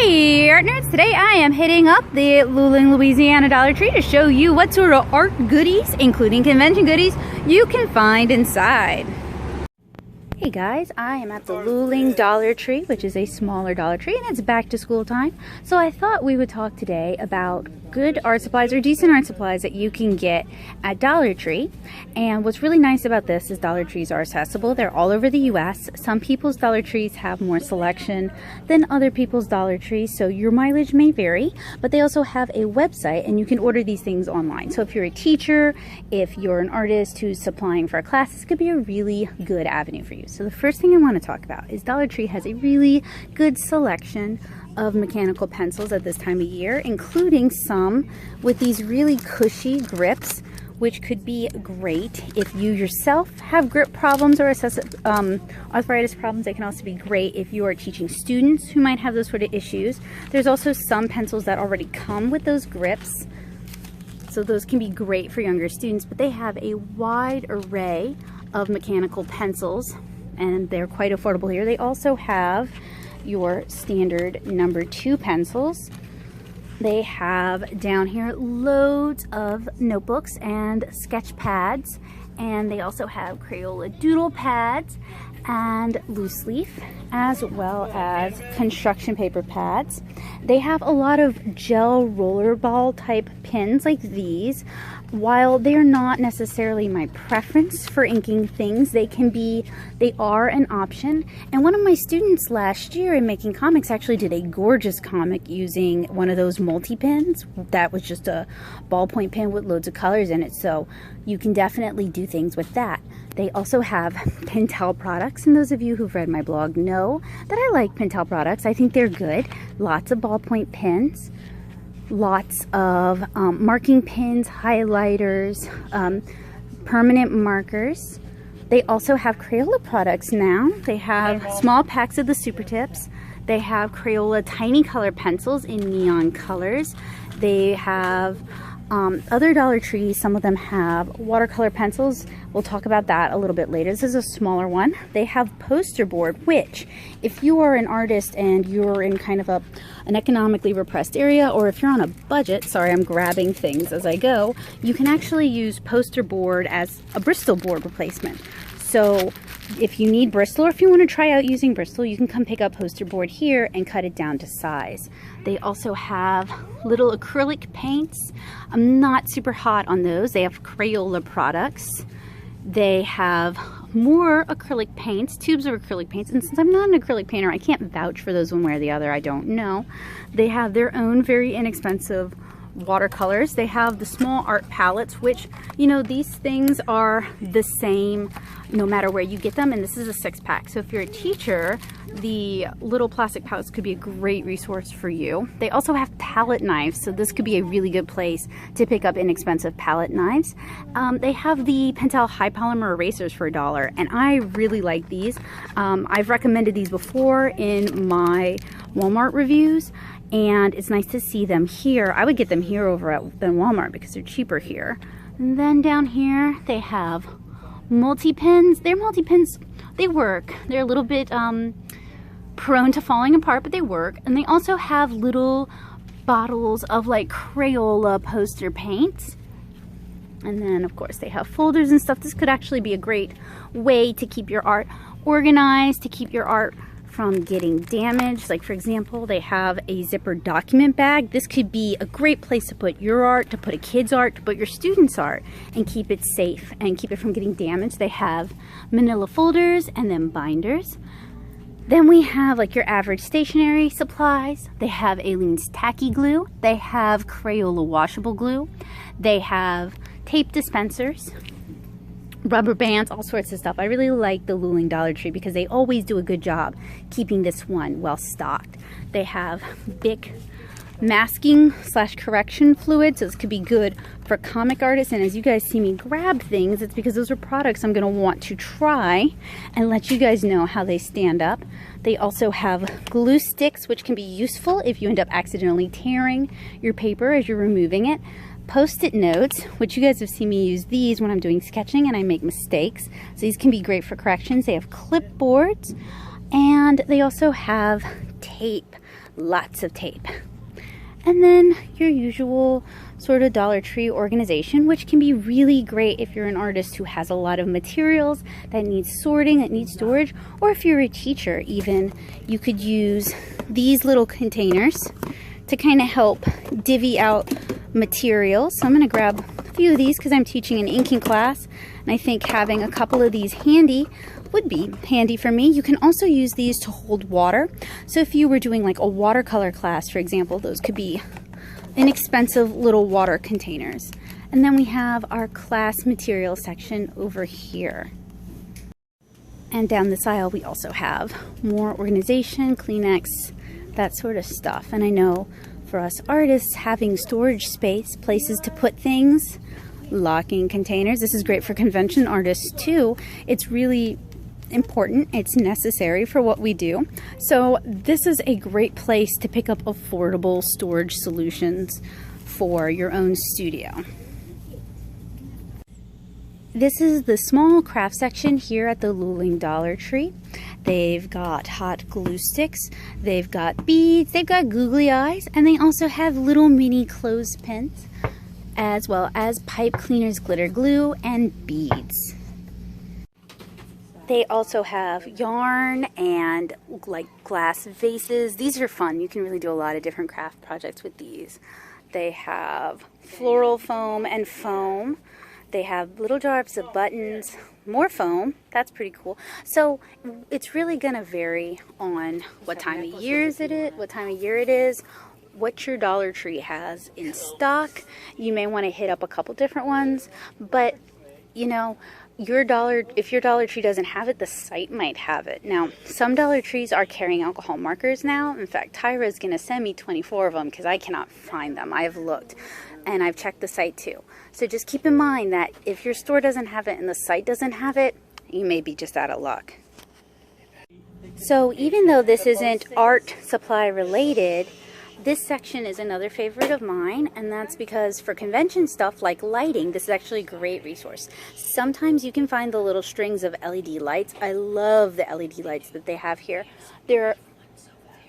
Hey art nerds, today I am hitting up the Luling, Louisiana Dollar Tree to show you what sort of art goodies, including convention goodies, you can find inside. Hey guys, I am at the Luling Dollar Tree, which is a smaller Dollar Tree, and it's back to school time. So I thought we would talk today about good art supplies or decent art supplies that you can get at Dollar Tree. And what's really nice about this is Dollar Trees are accessible. They're all over the US. Some people's Dollar Trees have more selection than other people's Dollar Trees, so your mileage may vary, but they also have a website and you can order these things online. So if you're a teacher, if you're an artist who's supplying for a class, this could be a really good avenue for you. So the first thing I want to talk about is Dollar Tree has a really good selection of mechanical pencils at this time of year, including some with these really cushy grips, which could be great if you yourself have grip problems or arthritis problems. They can also be great if you are teaching students who might have those sort of issues. There's also some pencils that already come with those grips, so those can be great for younger students, but they have a wide array of mechanical pencils and they're quite affordable here. They also have your standard number 2 pencils. They have down here loads of notebooks and sketch pads, and they also have Crayola doodle pads and loose leaf, as well as construction paper pads. They have a lot of gel rollerball type pens like these. While they're not necessarily my preference for inking things, they are an option. And one of my students last year in making comics actually did a gorgeous comic using one of those multi-pens. That was just a ballpoint pen with loads of colors in it, so you can definitely do things with that. They also have Pentel products, and those of you who've read my blog know that I like Pentel products. I think they're good. Lots of ballpoint pens, lots of marking pens, highlighters, permanent markers. They also have Crayola products now. They have small packs of the Super Tips. They have Crayola tiny color pencils in neon colors. They have other Dollar Trees, some of them have watercolor pencils. We'll talk about that a little bit later. This is a smaller one. They have poster board, which if you are an artist and you're in kind of an economically repressed area, or if you're on a budget, sorry, I'm grabbing things as I go, you can actually use poster board as a Bristol board replacement. So if you need Bristol, or if you want to try out using Bristol, you can come pick up poster board here and cut it down to size. They also have little acrylic paints. I'm not super hot on those. They have Crayola products. They have more acrylic paints, tubes of acrylic paints, and since I'm not an acrylic painter, I can't vouch for those one way or the other. I don't know. They have their own very inexpensive watercolors. They have the small art palettes, which, you know, these things are the same no matter where you get them, and this is a 6-pack. So if you're a teacher, the little plastic palettes could be a great resource for you. They also have palette knives, so this could be a really good place to pick up inexpensive palette knives. They have the Pentel high polymer erasers for $1, and I really like these. I've recommended these before in my Walmart reviews, and it's nice to see them here. I would get them here over at Walmart because they're cheaper here. And then down here they have multi-pens. Their multi-pens, they work. They're a little bit prone to falling apart, but they work. And they also have little bottles of like Crayola poster paints. And then of course they have folders and stuff. This could actually be a great way to keep your art organized, to keep your art from getting damaged. Like for example, they have a zipper document bag. This could be a great place to put your art, to put a kid's art, to put your student's art, and keep it safe and keep it from getting damaged. They have manila folders and then binders. Then we have like your average stationery supplies. They have Aleene's Tacky Glue. They have Crayola washable glue. They have tape dispensers, rubber bands, all sorts of stuff. I really like the Luling Dollar Tree because they always do a good job keeping this one well stocked. They have Bic masking / correction fluid, so this could be good for comic artists. And as you guys see me grab things, it's because those are products I'm going to want to try and let you guys know how they stand up. They also have glue sticks, which can be useful if you end up accidentally tearing your paper as you're removing it. Post-it notes, which you guys have seen me use these when I'm doing sketching and I make mistakes. So these can be great for corrections. They have clipboards, and they also have tape, lots of tape. And then your usual sort of Dollar Tree organization, which can be really great if you're an artist who has a lot of materials that needs sorting, that needs storage, or if you're a teacher even, you could use these little containers to kind of help divvy out materials. So I'm going to grab a few of these because I'm teaching an inking class, and I think having a couple of these handy would be handy for me. You can also use these to hold water. So if you were doing like a watercolor class, for example, those could be inexpensive little water containers. And then we have our class material section over here. And down this aisle, we also have more organization, Kleenex, that sort of stuff. And I know for us artists, having storage space, places to put things, locking containers, this is great for convention artists too. It's really important, it's necessary for what we do. So this is a great place to pick up affordable storage solutions for your own studio. This is the small craft section here at the Luling Dollar Tree. They've got hot glue sticks, they've got beads, they've got googly eyes, and they also have little mini clothespins, as well as pipe cleaners, glitter glue, and beads. They also have yarn and like glass vases. These are fun. You can really do a lot of different craft projects with these. They have floral foam and foam. They have little drops of buttons, more foam. That's pretty cool. So it's really gonna vary on what time of year it is, what your Dollar Tree has in stock. You may want to hit up a couple different ones, but you know, if your Dollar Tree doesn't have it, the site might have it. Now, some Dollar Trees are carrying alcohol markers now. In fact, Tyra is going to send me 24 of them because I cannot find them. I have looked and I've checked the site too. So just keep in mind that if your store doesn't have it and the site doesn't have it, you may be just out of luck. So even though this isn't art supply related, this section is another favorite of mine, and that's because for convention stuff like lighting, this is actually a great resource. Sometimes you can find the little strings of LED lights. I love the LED lights that they have here. They're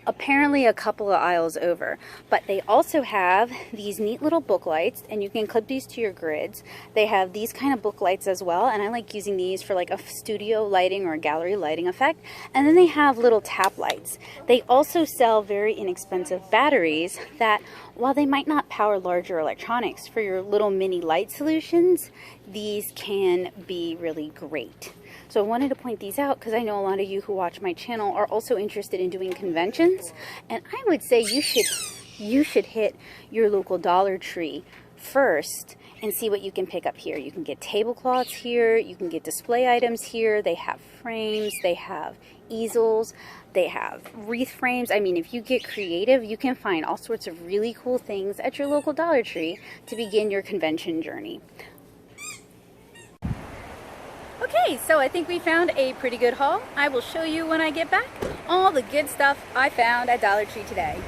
apparently a couple of aisles over, but they also have these neat little book lights, and you can clip these to your grids. They have these kind of book lights as well, and I like using these for like a studio lighting or a gallery lighting effect. And then they have little tap lights. They also sell very inexpensive batteries that, while they might not power larger electronics, for your little mini light solutions, these can be really great. So I wanted to point these out because I know a lot of you who watch my channel are also interested in doing conventions, and I would say you should hit your local Dollar Tree first and see what you can pick up here. You can get tablecloths here, you can get display items here, they have frames, they have easels, they have wreath frames. I mean, if you get creative, you can find all sorts of really cool things at your local Dollar Tree to begin your convention journey. Okay, so I think we found a pretty good haul. I will show you when I get back all the good stuff I found at Dollar Tree today.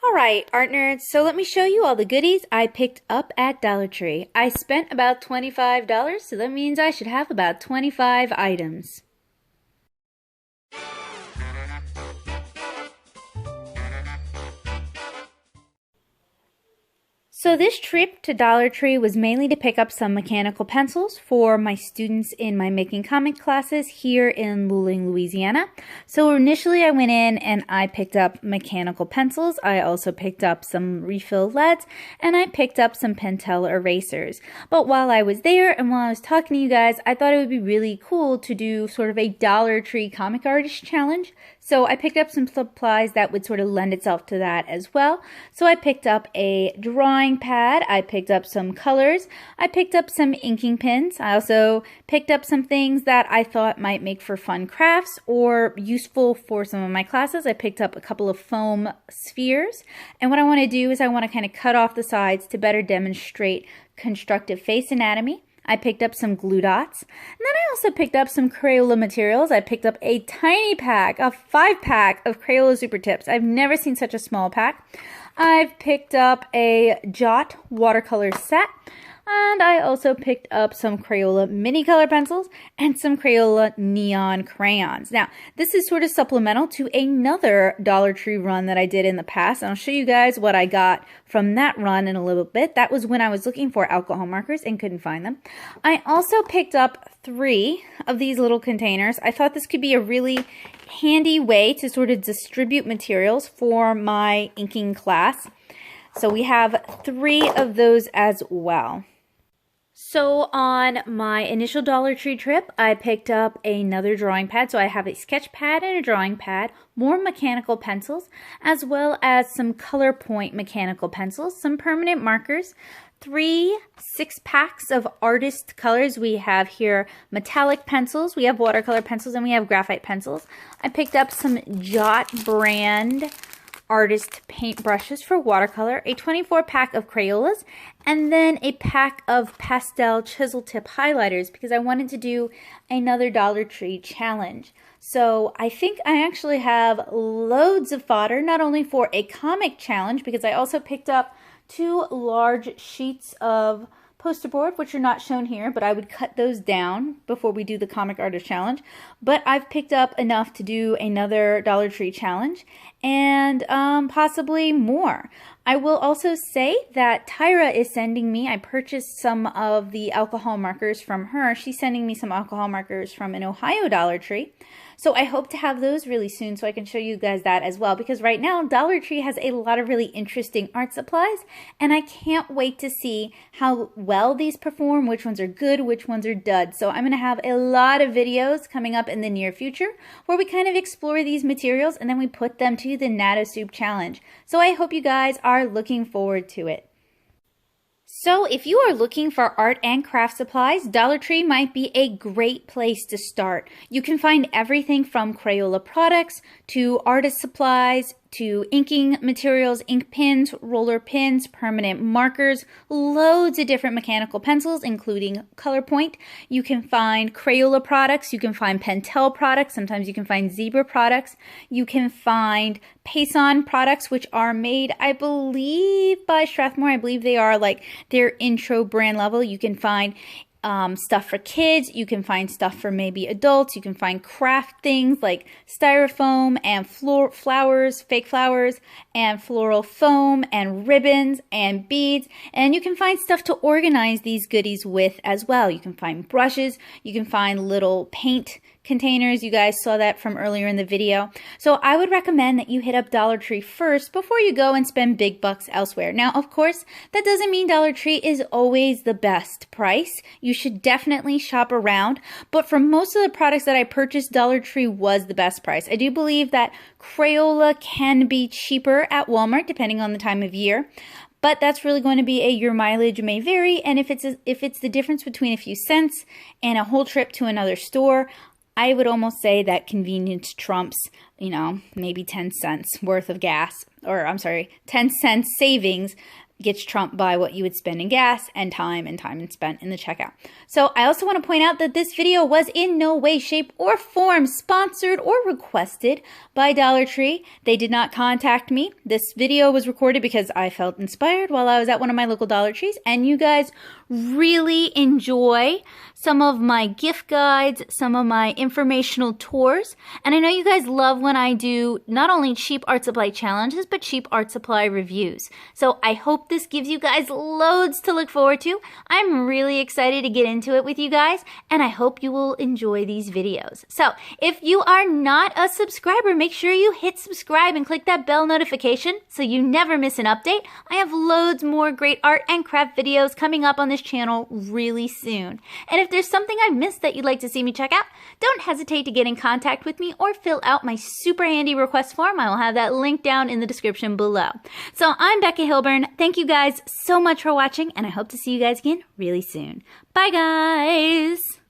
Alright, art nerds, so let me show you all the goodies I picked up at Dollar Tree. I spent about $25, so that means I should have about 25 items. So this trip to Dollar Tree was mainly to pick up some mechanical pencils for my students in my making comic classes here in Luling, Louisiana. So initially I went in and I picked up mechanical pencils. I also picked up some refill leads, and I picked up some Pentel erasers. But while I was there and while I was talking to you guys, I thought it would be really cool to do sort of a Dollar Tree comic artist challenge. So I picked up some supplies that would sort of lend itself to that as well. So I picked up a drawing pad, I picked up some colors, I picked up some inking pens. I also picked up some things that I thought might make for fun crafts or useful for some of my classes. I picked up a couple of foam spheres, and what I want to do is I want to kind of cut off the sides to better demonstrate constructive face anatomy. I picked up some glue dots, and then I also picked up some Crayola materials. I picked up a tiny pack, a 5-pack of Crayola Super Tips. I've never seen such a small pack. I've picked up a Jot watercolor set. And I also picked up some Crayola mini color pencils and some Crayola neon crayons. Now, this is sort of supplemental to another Dollar Tree run that I did in the past. And I'll show you guys what I got from that run in a little bit. That was when I was looking for alcohol markers and couldn't find them. I also picked up 3 of these little containers. I thought this could be a really handy way to sort of distribute materials for my inking class. So we have 3 of those as well. So on my initial Dollar Tree trip, I picked up another drawing pad. So I have a sketch pad and a drawing pad, more mechanical pencils, as well as some color point mechanical pencils, some permanent markers, 3 6-packs of artist colors. We have here metallic pencils, we have watercolor pencils, and we have graphite pencils. I picked up some Jot brand artist paint brushes for watercolor, a 24-pack of Crayolas, and then a pack of pastel chisel tip highlighters because I wanted to do another Dollar Tree challenge. So I think I actually have loads of fodder, not only for a comic challenge, because I also picked up 2 large sheets of poster board, which are not shown here, but I would cut those down before we do the comic artist challenge. But I've picked up enough to do another Dollar Tree challenge and possibly more. I will also say that Tyra is sending me, I purchased some of the alcohol markers from her. She's sending me some alcohol markers from an Ohio Dollar Tree. So I hope to have those really soon so I can show you guys that as well, because right now Dollar Tree has a lot of really interesting art supplies and I can't wait to see how well these perform, which ones are good, which ones are duds. So I'm going to have a lot of videos coming up in the near future where we kind of explore these materials and then we put them to the Natto Soup Challenge. So I hope you guys are looking forward to it. So if you are looking for art and craft supplies, Dollar Tree might be a great place to start. You can find everything from Crayola products to artist supplies to inking materials, ink pens, roller pens, permanent markers, loads of different mechanical pencils, including color point. You can find Crayola products, you can find Pentel products, sometimes you can find Zebra products. You can find Payson products, which are made, I believe, by Strathmore. I believe they are like their intro brand level. You can find stuff for kids, you can find stuff for maybe adults, you can find craft things like styrofoam and flowers, fake flowers, and floral foam and ribbons and beads, and you can find stuff to organize these goodies with as well. You can find brushes, you can find little paint containers. You guys saw that from earlier in the video. So I would recommend that you hit up Dollar Tree first before you go and spend big bucks elsewhere. Now, of course, that doesn't mean Dollar Tree is always the best price. You should definitely shop around, but for most of the products that I purchased, Dollar Tree was the best price. I do believe that Crayola can be cheaper at Walmart depending on the time of year. But that's really going to be your mileage may vary, and if it's the difference between a few cents and a whole trip to another store, I would almost say that convenience trumps, you know, maybe 10 cents worth of gas, or I'm sorry, 10 cents savings gets trumped by what you would spend in gas and time spent in the checkout. So I also want to point out that this video was in no way, shape, or form sponsored or requested by Dollar Tree. They did not contact me. This video was recorded because I felt inspired while I was at one of my local Dollar Trees, and you guys really enjoy some of my gift guides, some of my informational tours, and I know you guys love when I do not only cheap art supply challenges, but cheap art supply reviews. So I hope this gives you guys loads to look forward to. I'm really excited to get into it with you guys, and I hope you will enjoy these videos. So if you are not a subscriber, make sure you hit subscribe and click that bell notification so you never miss an update. I have loads more great art and craft videos coming up on this channel really soon. And if there's something I've missed that you'd like to see me check out, don't hesitate to get in contact with me or fill out my super handy request form. I will have that link down in the description below. So I'm Becca Hilburn. Thank you guys so much for watching, and I hope to see you guys again really soon. Bye guys!